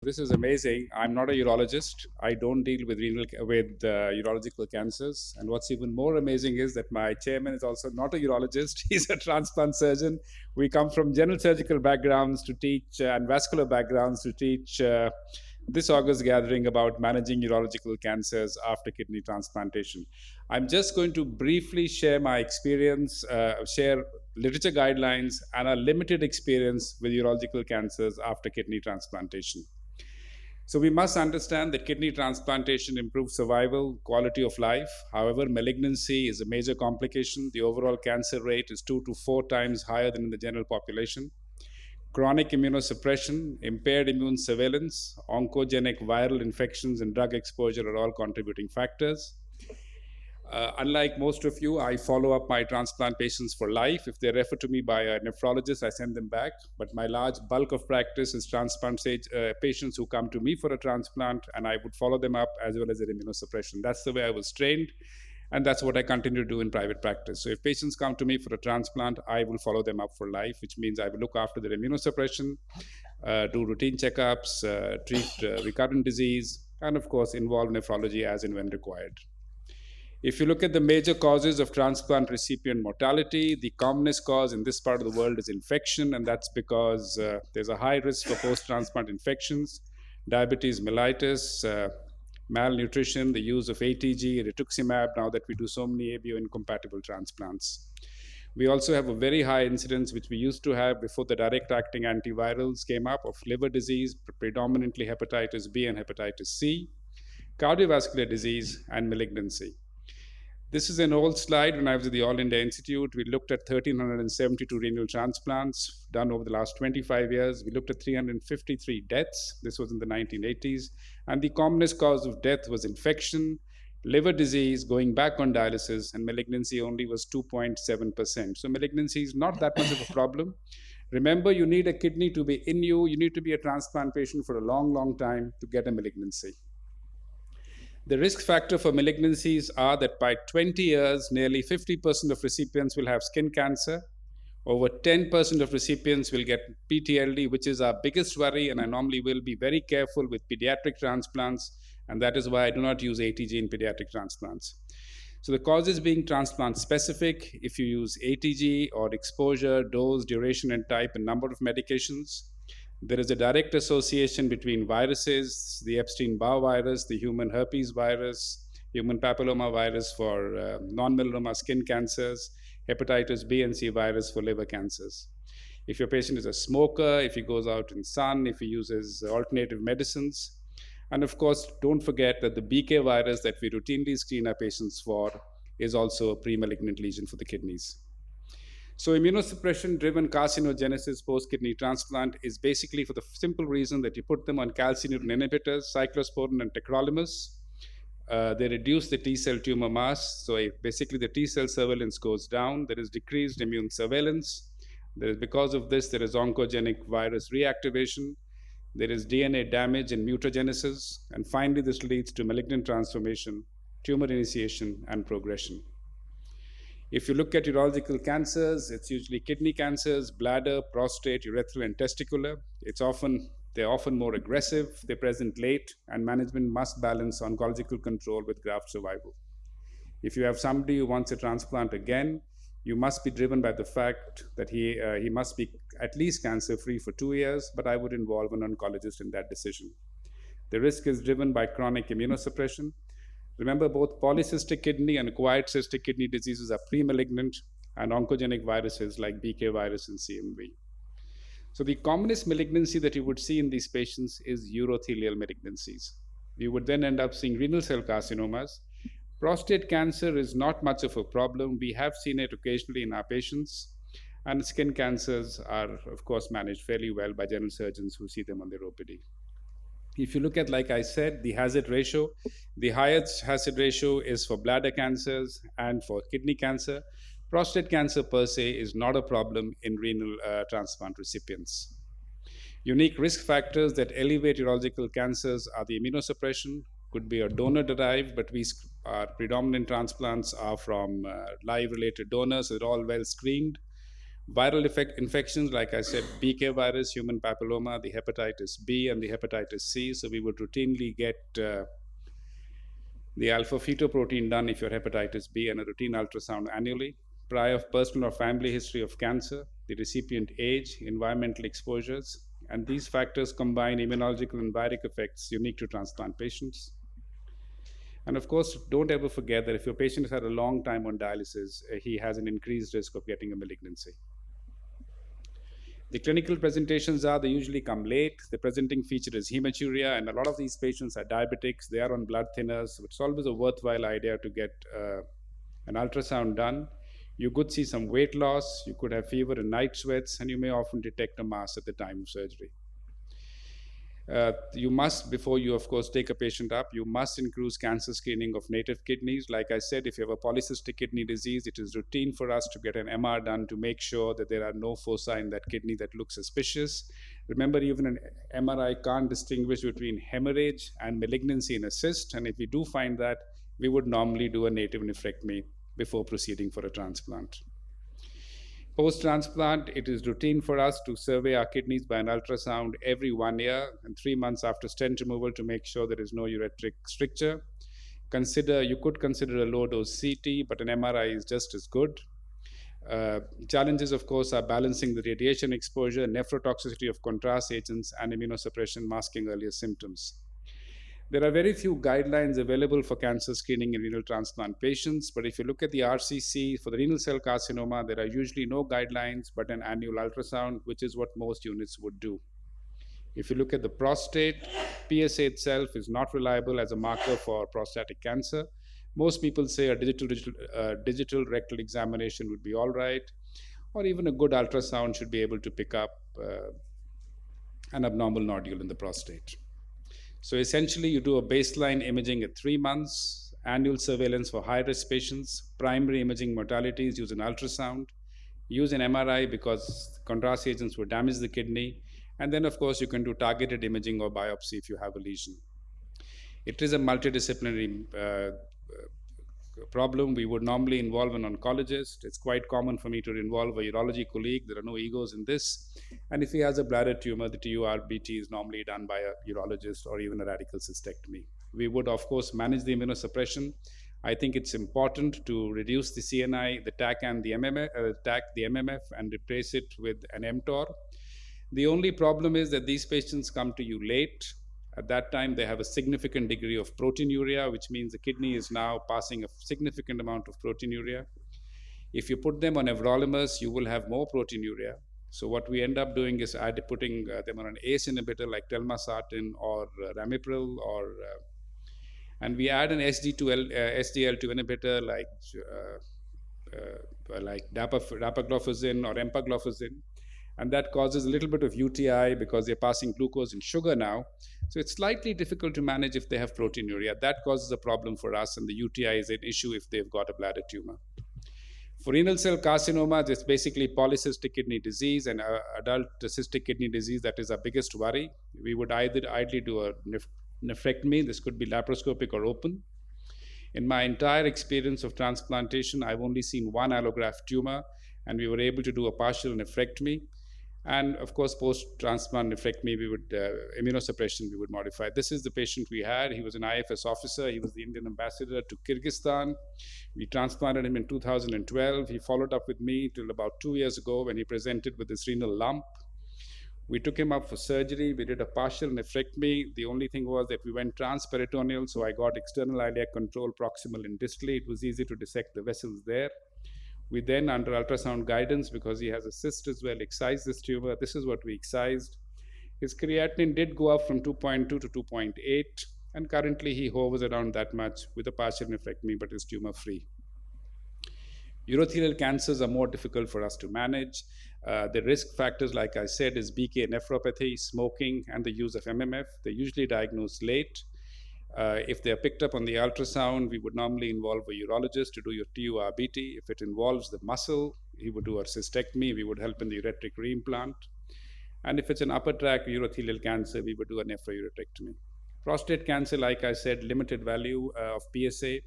this is amazing. I'm not a urologist. I don't deal with urological cancers. And what's even more amazing is that my chairman is also not a urologist. He's a transplant surgeon. We come from general surgical backgrounds to teach and vascular backgrounds to teach this August gathering about managing urological cancers after kidney transplantation. I'm just going to briefly share my experience, share literature guidelines, and a limited experience with urological cancers after kidney transplantation. So, we must understand that kidney transplantation improves survival, quality of life. However, malignancy is a major complication. The overall cancer rate is 2 to 4 times higher than in the general population. Chronic immunosuppression, impaired immune surveillance, oncogenic viral infections, and drug exposure are all contributing factors. Unlike most of you, I follow up my transplant patients for life. If they're referred to me by a nephrologist, I send them back. But my large bulk of practice is transplant stage patients who come to me for a transplant, and I would follow them up as well as their immunosuppression. That's the way I was trained, and that's what I continue to do in private practice. So if patients come to me for a transplant, I will follow them up for life, which means I will look after their immunosuppression, do routine checkups, treat recurrent disease, and of course, involve nephrology as and when required. If you look at the major causes of transplant recipient mortality, the commonest cause in this part of the world is infection, and that's because there's a high risk for post transplant infections, diabetes mellitus, malnutrition, the use of ATG, rituximab, now that we do so many ABO incompatible transplants. We also have a very high incidence, which we used to have before the direct acting antivirals came up, of liver disease, predominantly hepatitis B and hepatitis C, cardiovascular disease, and malignancy. This is an old slide. When I was at the All India Institute, we looked at 1,372 renal transplants done over the last 25 years. We looked at 353 deaths. This was in the 1980s. And the commonest cause of death was infection, liver disease, going back on dialysis, and malignancy only was 2.7%. So malignancy is not that much of a problem. Remember, you need a kidney to be in you. You need to be a transplant patient for a long, long time to get a malignancy. The risk factor for malignancies are that by 20 years, nearly 50% of recipients will have skin cancer. Over 10% of recipients will get PTLD, which is our biggest worry, and I normally will be very careful with pediatric transplants, and that is why I do not use ATG in pediatric transplants. So the causes being transplant specific, if you use ATG or exposure, dose, duration, and type, and number of medications. There is a direct association between viruses, the Epstein-Barr virus, the human herpes virus, human papilloma virus for non-melanoma skin cancers, hepatitis B and C virus for liver cancers. If your patient is a smoker, if he goes out in sun, if he uses alternative medicines, and of course, don't forget that the BK virus that we routinely screen our patients for is also a pre-malignant lesion for the kidneys. So immunosuppression-driven carcinogenesis post-kidney transplant is basically for the simple reason that you put them on calcineurin inhibitors, cyclosporin and tacrolimus. They reduce the T-cell tumor mass. So basically the T-cell surveillance goes down. There is decreased immune surveillance. Because of this, there is oncogenic virus reactivation. There is DNA damage and mutagenesis. And finally, this leads to malignant transformation, tumor initiation, and progression. If you look at urological cancers, it's usually kidney cancers, bladder, prostate, urethral, and testicular. They're often more aggressive, they're present late, and management must balance oncological control with graft survival. If you have somebody who wants a transplant again, you must be driven by the fact that he must be at least cancer-free for 2 years, but I would involve an oncologist in that decision. The risk is driven by chronic immunosuppression. Remember, both polycystic kidney and acquired cystic kidney diseases are pre-malignant, and oncogenic viruses like BK virus and CMV. So the commonest malignancy that you would see in these patients is urothelial malignancies. You would then end up seeing renal cell carcinomas. Prostate cancer is not much of a problem. We have seen it occasionally in our patients, and skin cancers are, of course, managed fairly well by general surgeons who see them on their OPD. If you look at, like I said, the hazard ratio, the highest hazard ratio is for bladder cancers and for kidney cancer. Prostate cancer per se is not a problem in renal transplant recipients. Unique risk factors that elevate urological cancers are the immunosuppression, could be a donor derived, but our predominant transplants are from live related donors, so they're all well screened. Viral infections, like I said, BK virus, human papilloma, the hepatitis B, and the hepatitis C. So we would routinely get the alpha fetoprotein done if you're hepatitis B and a routine ultrasound annually. Prior personal or family history of cancer, the recipient age, environmental exposures, and these factors combine immunological and viral effects unique to transplant patients. And of course, don't ever forget that if your patient has had a long time on dialysis, he has an increased risk of getting a malignancy. The clinical presentations are they usually come late. The presenting feature is hematuria, and a lot of these patients are diabetics. They are on blood thinners. It's always a worthwhile idea to get an ultrasound done. You could see some weight loss, you could have fever and night sweats, and you may often detect a mass at the time of surgery. You must, before you, of course, take a patient up, you must include cancer screening of native kidneys. Like I said, if you have a polycystic kidney disease, it is routine for us to get an MR done to make sure that there are no foci in that kidney that look suspicious. Remember, even an MRI can't distinguish between hemorrhage and malignancy in a cyst. And if we do find that, we would normally do a native nephrectomy before proceeding for a transplant. Post transplant, it is routine for us to survey our kidneys by an ultrasound every 1 year and 3 months after stent removal to make sure there is no ureteric stricture. You could consider a low dose CT, but an MRI is just as good. Challenges, of course, are balancing the radiation exposure, nephrotoxicity of contrast agents, and immunosuppression masking earlier symptoms. There are very few guidelines available for cancer screening in renal transplant patients, but if you look at the RCC for the renal cell carcinoma, there are usually no guidelines but an annual ultrasound, which is what most units would do. If you look at the prostate, PSA itself is not reliable as a marker for prostatic cancer. Most people say a digital rectal examination would be all right, or even a good ultrasound should be able to pick up an abnormal nodule in the prostate. So essentially, you do a baseline imaging at 3 months, annual surveillance for high risk patients, primary imaging modalities, use an ultrasound, use an MRI because contrast agents would damage the kidney, and then, of course, you can do targeted imaging or biopsy if you have a lesion. It is a multidisciplinary problem. We would normally involve an oncologist. It's quite common for me to involve a urology colleague. There are no egos in this. And if he has a bladder tumor, the TURBT is normally done by a urologist or even a radical cystectomy. We would, of course, manage the immunosuppression. I think it's important to reduce the CNI, the TAC, and the MMF, and replace it with an mTOR. The only problem is that these patients come to you late. At that time, they have a significant degree of proteinuria, which means the kidney is now passing a significant amount of proteinuria. If you put them on everolimus, you will have more proteinuria. So what we end up doing is putting them on an ACE inhibitor like telmisartan or ramipril, and we add an SGLT2 inhibitor like dapagliflozin or empagliflozin, and that causes a little bit of UTI because they're passing glucose and sugar now. So it's slightly difficult to manage if they have proteinuria. That causes a problem for us, and the UTI is an issue if they've got a bladder tumor. For renal cell carcinoma, it's basically polycystic kidney disease and adult cystic kidney disease that is our biggest worry. We would ideally do a nephrectomy. This could be laparoscopic or open. In my entire experience of transplantation, I've only seen one allograft tumor, and we were able to do a partial nephrectomy. And of course, post-transplant nephrectomy, immunosuppression, we would modify. This is the patient we had. He was an IFS officer. He was the Indian ambassador to Kyrgyzstan. We transplanted him in 2012. He followed up with me till about 2 years ago when he presented with this renal lump. We took him up for surgery. We did a partial nephrectomy. The only thing was that we went transperitoneal, so I got external iliac control proximal and distally. It was easy to dissect the vessels there. We then, under ultrasound guidance, because he has a cyst as well, excised this tumor. This is what we excised. His creatinine did go up from 2.2 to 2.8, and currently he hovers around that much with a partial nephrectomy, but is tumor-free. Urothelial cancers are more difficult for us to manage. The risk factors, like I said, is BK nephropathy, smoking, and the use of MMF. They're usually diagnosed late. If they are picked up on the ultrasound, we would normally involve a urologist to do your TURBT. If it involves the muscle, he would do a cystectomy. We would help in the ureteric reimplant. And if it's an upper tract urothelial cancer, we would do a nephrouretectomy. Prostate cancer, like I said, limited value of PSA.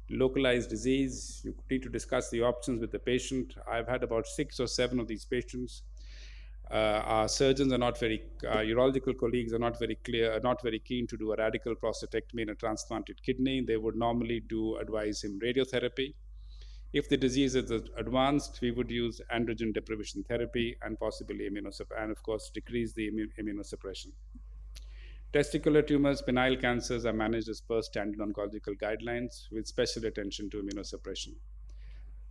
localized disease. You need to discuss the options with the patient. I've had about 6 or 7 of these patients. Our surgeons are not very, urological colleagues are not very clear, are not very keen to do a radical prostatectomy in a transplanted kidney. They would normally do advise him radiotherapy. If the disease is advanced, we would use androgen deprivation therapy and possibly and of course decrease the immunosuppression. Testicular tumors, penile cancers are managed as per standard oncological guidelines with special attention to immunosuppression.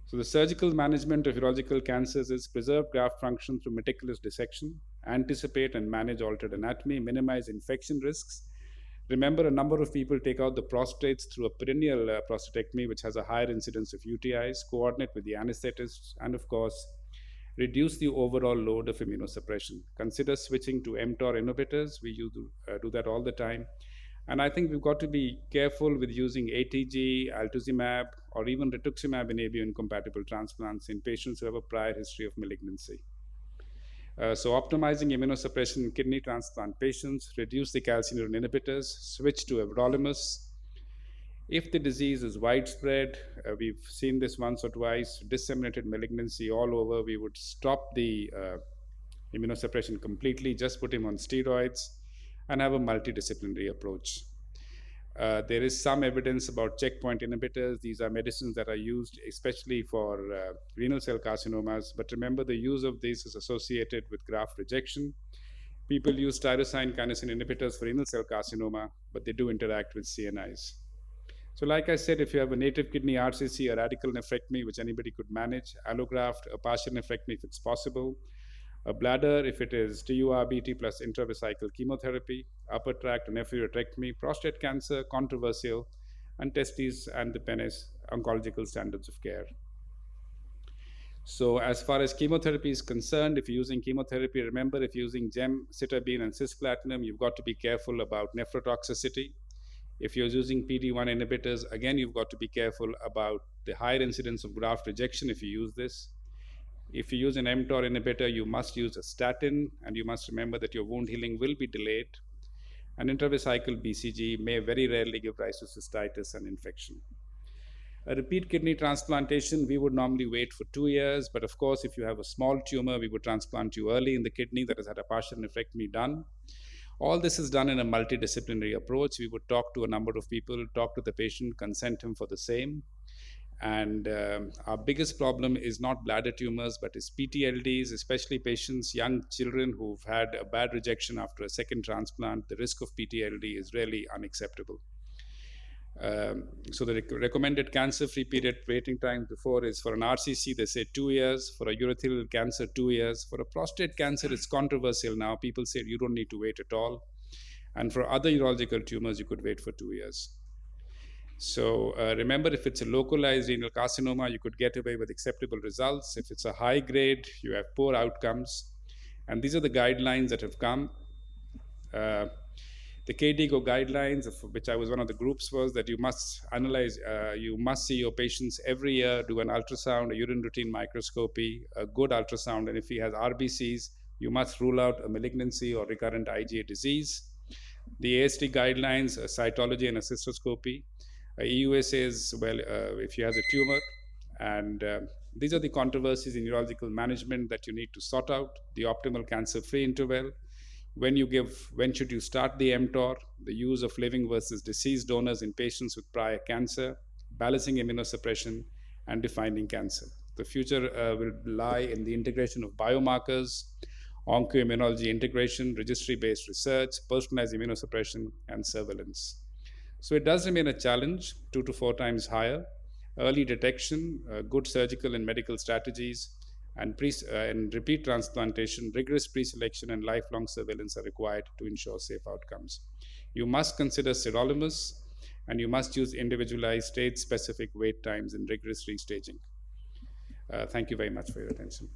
So, the surgical management of urological cancers is preserve graft function through meticulous dissection, anticipate and manage altered anatomy, minimize infection risks. Remember, a number of people take out the prostates through a perineal prostatectomy, which has a higher incidence of UTIs, coordinate with the anesthetists, and of course, reduce the overall load of immunosuppression. Consider switching to mTOR inhibitors. We do that all the time. And I think we've got to be careful with using ATG, altuzumab, or even rituximab in ABO incompatible transplants in patients who have a prior history of malignancy. So optimizing immunosuppression in kidney transplant patients, reduce the calcineurin inhibitors, switch to everolimus. If the disease is widespread, we've seen this once or twice, disseminated malignancy all over, we would stop the immunosuppression completely, just put him on steroids, and have a multidisciplinary approach. There is some evidence about checkpoint inhibitors. These are medicines that are used especially for renal cell carcinomas. But remember, the use of these is associated with graft rejection. People use tyrosine kinesin inhibitors for renal cell carcinoma, but they do interact with CNIs. So, like I said, if you have a native kidney RCC, a radical nephrectomy, which anybody could manage, allograft, a partial nephrectomy if it's possible, a bladder if it is TURBT plus intravesical chemotherapy, upper tract nephrectomy, prostate cancer, controversial, and testes and the penis, oncological standards of care. So as far as chemotherapy is concerned, if you're using chemotherapy, remember if you're using gemcitabine and cisplatinum, you've got to be careful about nephrotoxicity. If you're using PD-1 inhibitors, again, you've got to be careful about the higher incidence of graft rejection if you use this. If you use an mTOR inhibitor, you must use a statin, and you must remember that your wound healing will be delayed. An intravesical BCG may very rarely give rise to cystitis and infection. A repeat kidney transplantation, we would normally wait for 2 years, but of course, if you have a small tumor, we would transplant you early in the kidney that has had a partial nephrectomy done. All this is done in a multidisciplinary approach. We would talk to a number of people, talk to the patient, consent him for the same. And our biggest problem is not bladder tumors, but is PTLDs, especially patients, young children who've had a bad rejection after a second transplant. The risk of PTLD is really unacceptable. So the recommended cancer-free period waiting time before is for an RCC, they say 2 years. For a urothelial cancer, 2 years. For a prostate cancer, it's controversial now. People say you don't need to wait at all. And for other urological tumors, you could wait for 2 years. So remember, if it's a localized renal carcinoma, you could get away with acceptable results. If it's a high grade, you have poor outcomes. And these are the guidelines that have come. The KDIGO guidelines, of which I was one of the groups, was that you must analyze, you must see your patients every year, do an ultrasound, a urine routine microscopy, a good ultrasound, and if he has RBCs, you must rule out a malignancy or recurrent IgA disease. The AST guidelines, cytology and a cystoscopy. EUA says, well, if you have a tumor, and these are the controversies in urological management that you need to sort out. The optimal cancer-free interval, when should you start the mTOR, the use of living versus deceased donors in patients with prior cancer, balancing immunosuppression, and defining cancer. The future will lie in the integration of biomarkers, oncoimmunology integration, registry-based research, personalized immunosuppression, and surveillance. So it does remain a challenge, 2 to 4 times higher. Early detection, good surgical and medical strategies, and repeat transplantation, rigorous pre-selection, and lifelong surveillance are required to ensure safe outcomes. You must consider sirolimus, and you must use individualized stage-specific wait times and rigorous restaging. Thank you very much for your attention.